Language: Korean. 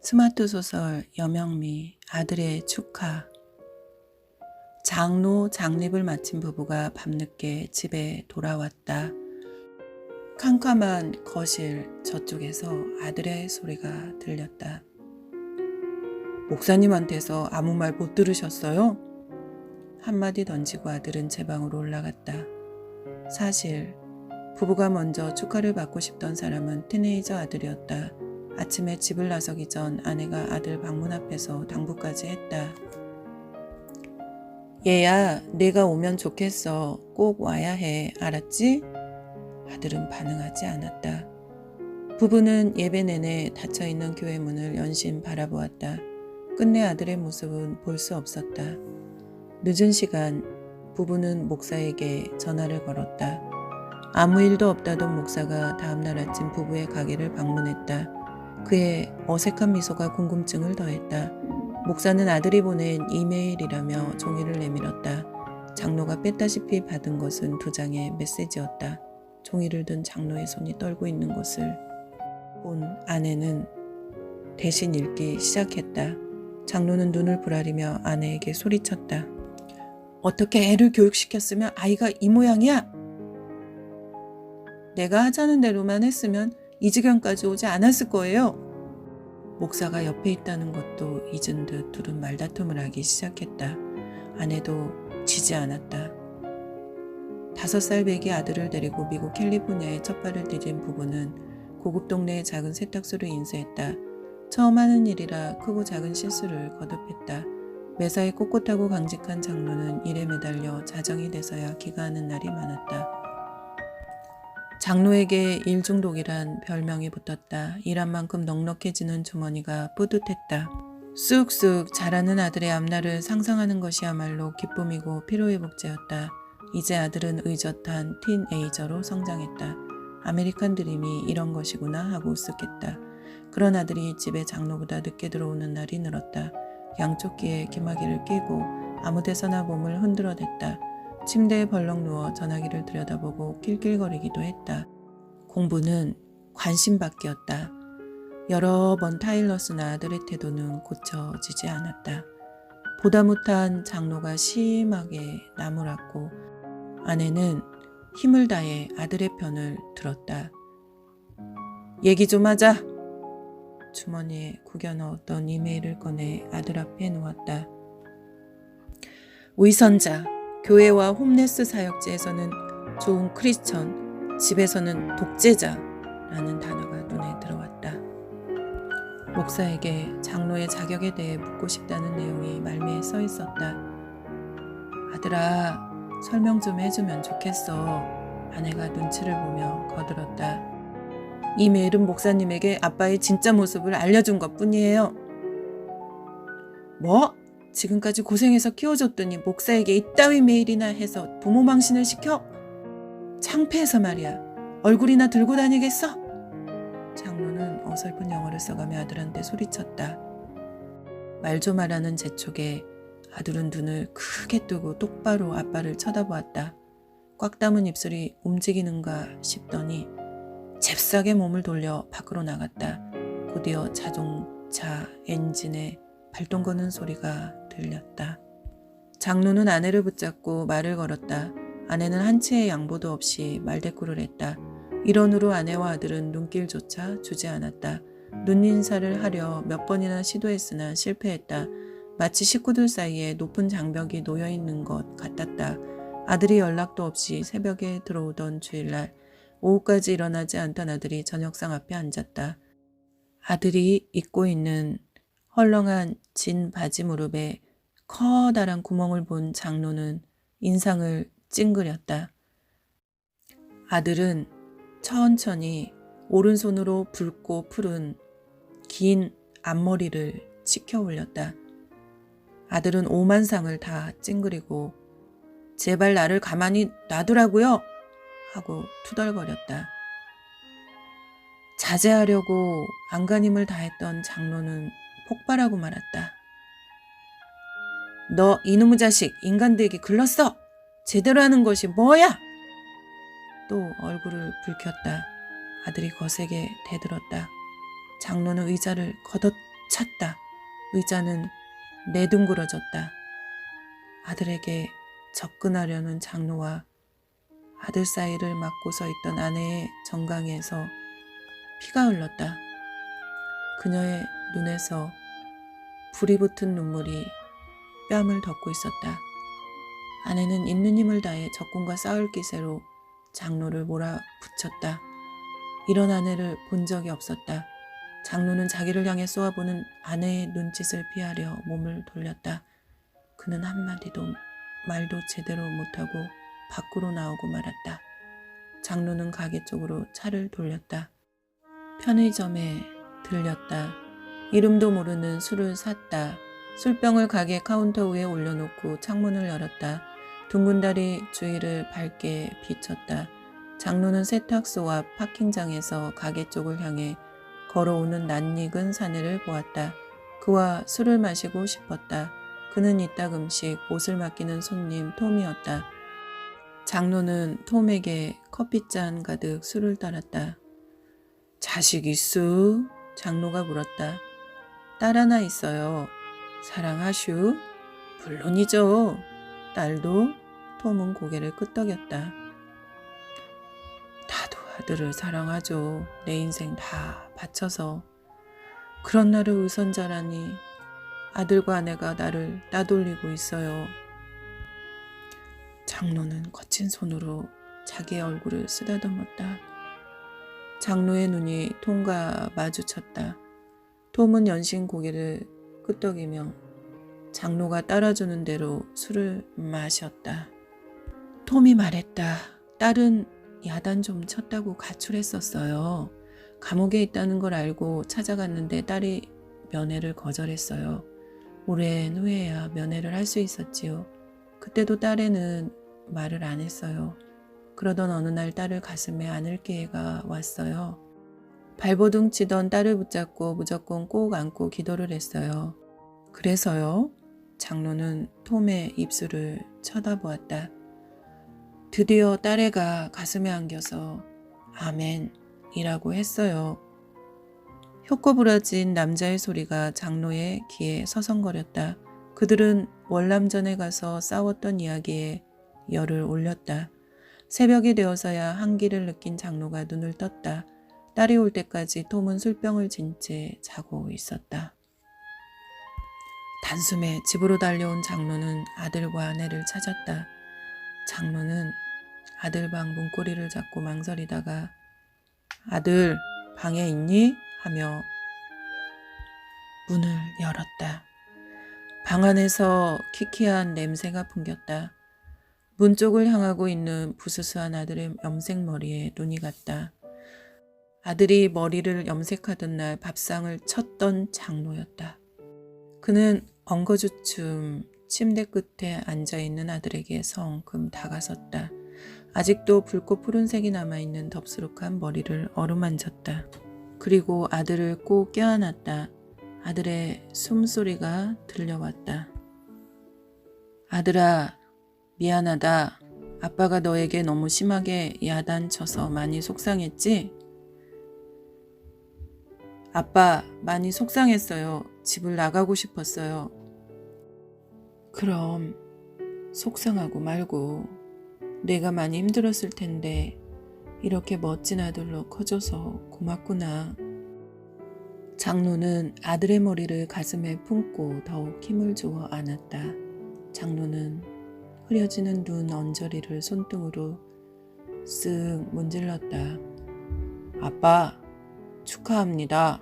스마트 소설 여명미 아들의 축하. 장로 장립을 마친 부부가 밤늦게 집에 돌아왔다. 캄캄한 거실 저쪽에서 아들의 소리가 들렸다. 목사님한테서 아무 말 못 들으셨어요? 한마디 던지고 아들은 제 방으로 올라갔다. 사실 부부가 먼저 축하를 받고 싶던 사람은 티네이저 아들이었다. 아침에 집을 나서기 전 아내가 아들 방문 앞에서 당부까지 했다. 얘야, 내가 오면 좋겠어. 꼭 와야 해. 알았지? 아들은 반응하지 않았다. 부부는 예배 내내 닫혀있는 교회 문을 연신 바라보았다. 끝내 아들의 모습은 볼 수 없었다. 늦은 시간 부부는 목사에게 전화를 걸었다. 아무 일도 없다던 목사가 다음날 아침 부부의 가게를 방문했다. 그의 어색한 미소가 궁금증을 더했다. 목사는 아들이 보낸 이메일이라며 종이를 내밀었다. 장로가 뺐다시피 받은 것은 2장의 메시지였다. 종이를 든 장로의 손이 떨고 있는 것을 본 아내는 대신 읽기 시작했다. 장로는 눈을 부라리며 아내에게 소리쳤다. 어떻게 애를 교육시켰으면 아이가 이 모양이야? 내가 하자는 대로만 했으면 이 지경까지 오지 않았을 거예요. 목사가 옆에 있다는 것도 잊은 듯 둘은 말다툼을 하기 시작했다. 아내도 지지 않았다. 5살 배기 아들을 데리고 미국 캘리포니아에 첫 발을 디딘 부부는 고급 동네의 작은 세탁소를 인수했다. 처음 하는 일이라 크고 작은 실수를 거듭했다. 매사에 꼿꼿하고 강직한 장로는 일에 매달려 자정이 돼서야 귀가하는 날이 많았다. 장로에게 일 중독이란 별명이 붙었다. 일한 만큼 넉넉해지는 주머니가 뿌듯했다. 쑥쑥 자라는 아들의 앞날을 상상하는 것이야말로 기쁨이고 피로회복제였다. 이제 아들은 의젓한 틴에이저로 성장했다. 아메리칸 드림이 이런 것이구나 하고 우습겠다. 그런 아들이 집에 장로보다 늦게 들어오는 날이 늘었다. 양쪽 귀에 기마개를 끼고 아무 데서나 몸을 흔들어댔다. 침대에 벌렁 누워 전화기를 들여다보고 낄낄거리기도 했다. 공부는 관심밖이었다. 여러 번 타일러 쓴 아들의 태도는 고쳐지지 않았다. 보다 못한 장로가 심하게 나무랐고 아내는 힘을 다해 아들의 편을 들었다. 얘기 좀 하자. 주머니에 구겨 넣었던 이메일을 꺼내 아들 앞에 놓았다. 위선자. 교회와 홈레스 사역지에서는 좋은 크리스천, 집에서는 독재자라는 단어가 눈에 들어왔다. 목사에게 장로의 자격에 대해 묻고 싶다는 내용이 말미에 써 있었다. 아들아, 설명 좀 해주면 좋겠어. 아내가 눈치를 보며 거들었다. 이 메일은 목사님에게 아빠의 진짜 모습을 알려준 것뿐이에요. 뭐? 지금까지 고생해서 키워줬더니 목사에게 이따위 메일이나 해서 부모 망신을 시켜? 창피해서 말이야. 얼굴이나 들고 다니겠어? 장로는 어설픈 영어를 써가며 아들한테 소리쳤다. 말 좀 하라는 재촉에 아들은 눈을 크게 뜨고 똑바로 아빠를 쳐다보았다. 꽉 담은 입술이 움직이는가 싶더니 잽싸게 몸을 돌려 밖으로 나갔다. 곧이어 자동차 엔진에 발동 거는 소리가 들렸다. 장로는 아내를 붙잡고 말을 걸었다. 아내는 한치의 양보도 없이 말대꾸를 했다. 일원으로 아내와 아들은 눈길조차 주지 않았다. 눈인사를 하려 몇 번이나 시도했으나 실패했다. 마치 식구들 사이에 높은 장벽이 놓여있는 것 같았다. 아들이 연락도 없이 새벽에 들어오던 주일날 오후까지 일어나지 않던 아들이 저녁상 앞에 앉았다. 아들이 입고 있는 헐렁한 진 바지 무릎에 커다란 구멍을 본 장로는 인상을 찡그렸다. 아들은 천천히 오른손으로 붉고 푸른 긴 앞머리를 치켜 올렸다. 아들은 오만상을 다 찡그리고 제발 나를 가만히 놔두라고요 하고 투덜거렸다. 자제하려고 안간힘을 다했던 장로는 폭발하고 말았다. 너 이놈의 자식 인간들에게 글렀어. 제대로 하는 것이 뭐야? 또 얼굴을 붉혔다. 아들이 거세게 대들었다. 장로는 의자를 찼다. 의자는 내둥그러졌다. 아들에게 접근하려는 장로와 아들 사이를 막고 서 있던 아내의 정강이에서 피가 흘렀다. 그녀의 눈에서 불이 붙은 눈물이 뺨을 덮고 있었다. 아내는 있는 힘을 다해 적군과 싸울 기세로 장로를 몰아붙였다. 이런 아내를 본 적이 없었다. 장로는 자기를 향해 쏘아보는 아내의 눈짓을 피하려 몸을 돌렸다. 그는 한마디도 말도 제대로 못하고 밖으로 나오고 말았다. 장로는 가게 쪽으로 차를 돌렸다. 편의점에 들렸다. 이름도 모르는 술을 샀다. 술병을 가게 카운터 위에 올려놓고 창문을 열었다. 둥근 달이 주위를 밝게 비쳤다. 장로는 세탁소 앞 파킹장에서 가게 쪽을 향해 걸어오는 낯익은 사내를 보았다. 그와 술을 마시고 싶었다. 그는 이따금씩 옷을 맡기는 손님 톰이었다. 장로는 톰에게 커피잔 가득 술을 따랐다. 자식 있수? 장로가 물었다. 딸 하나 있어요. 사랑하슈? 물론이죠. 딸도? 톰은 고개를 끄덕였다. 나도 아들을 사랑하죠. 내 인생 다 바쳐서. 그런 나를 의선자라니. 아들과 아내가 나를 따돌리고 있어요. 장로는 거친 손으로 자기의 얼굴을 쓰다듬었다. 장로의 눈이 톰과 마주쳤다. 톰은 연신 고개를 끄덕이며 장로가 따라주는 대로 술을 마셨다. 톰이 말했다. 딸은 야단 좀 쳤다고 가출했었어요. 감옥에 있다는 걸 알고 찾아갔는데 딸이 면회를 거절했어요. 오랜 후에야 면회를 할 수 있었지요. 그때도 딸애는 말을 안 했어요. 그러던 어느 날 딸을 가슴에 안을 기회가 왔어요. 발버둥 치던 딸을 붙잡고 무조건 꼭 안고 기도를 했어요. 그래서요? 장로는 톰의 입술을 쳐다보았다. 드디어 딸애가 가슴에 안겨서 아멘이라고 했어요. 효코부러진 남자의 소리가 장로의 귀에 서성거렸다. 그들은 월남전에 가서 싸웠던 이야기에 열을 올렸다. 새벽이 되어서야 한기를 느낀 장로가 눈을 떴다. 딸이 올 때까지 톰은 술병을 진 채 자고 있었다. 단숨에 집으로 달려온 장로는 아들과 아내를 찾았다. 장로는 아들 방 문고리를 잡고 망설이다가 아들 방에 있니? 하며 문을 열었다. 방 안에서 키키한 냄새가 풍겼다. 문 쪽을 향하고 있는 부스스한 아들의 염색 머리에 눈이 갔다. 아들이 머리를 염색하던 날 밥상을 쳤던 장로였다. 그는 엉거주춤 침대 끝에 앉아있는 아들에게 성큼 다가섰다. 아직도 붉고 푸른색이 남아있는 덥수룩한 머리를 어루만졌다. 그리고 아들을 꼭 껴안았다. 아들의 숨소리가 들려왔다. 아들아, 미안하다. 아빠가 너에게 너무 심하게 야단쳐서 많이 속상했지? 아빠, 많이 속상했어요. 집을 나가고 싶었어요. 그럼 속상하고 말고 내가 많이 힘들었을 텐데 이렇게 멋진 아들로 커져서 고맙구나. 장로는 아들의 머리를 가슴에 품고 더욱 힘을 주어 안았다. 장로는 흐려지는 눈 언저리를 손등으로 쓱 문질렀다. 아빠, 축하합니다.